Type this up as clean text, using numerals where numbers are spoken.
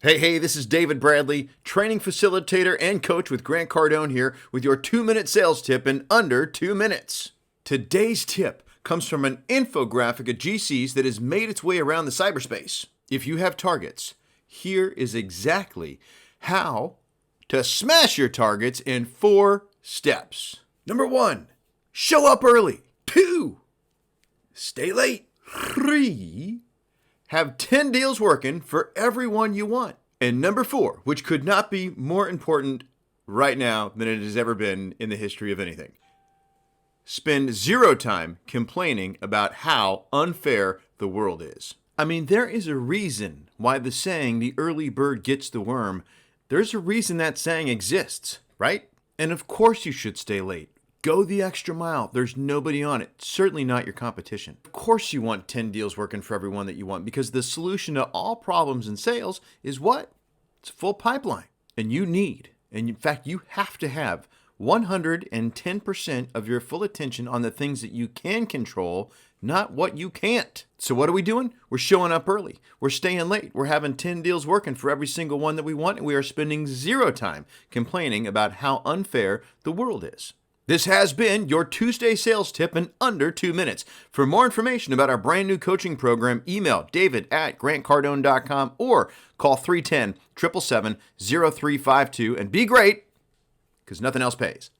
Hey, this is David Bradley, training facilitator and coach with Grant Cardone here with your 2-minute sales tip in under 2 minutes. Today's tip comes from an infographic at GC's that has made its way around the cyberspace. If you have targets, here is exactly how to smash your targets in 4 steps. Number 1, show up early. 2, stay late. 3, have 10 deals working for everyone you want. And number 4, which could not be more important right now than it has ever been in the history of anything. Spend 0 time complaining about how unfair the world is. I mean, there is a reason why the saying, the early bird gets the worm, there's a reason that saying exists, right? And of course you should stay late. Go the extra mile. There's nobody on it. Certainly not your competition. Of course you want 10 deals working for everyone that you want, because the solution to all problems in sales is what? It's a full pipeline. And you need, and in fact you have to have 110% of your full attention on the things that you can control, not what you can't. So what are we doing? We're showing up early. We're staying late. We're having 10 deals working for every single one that we want, and we are spending 0 time complaining about how unfair the world is. This has been your Tuesday sales tip in under 2 minutes. For more information about our brand new coaching program, email david@grantcardone.com or call 310-777-0352 and be great, because nothing else pays.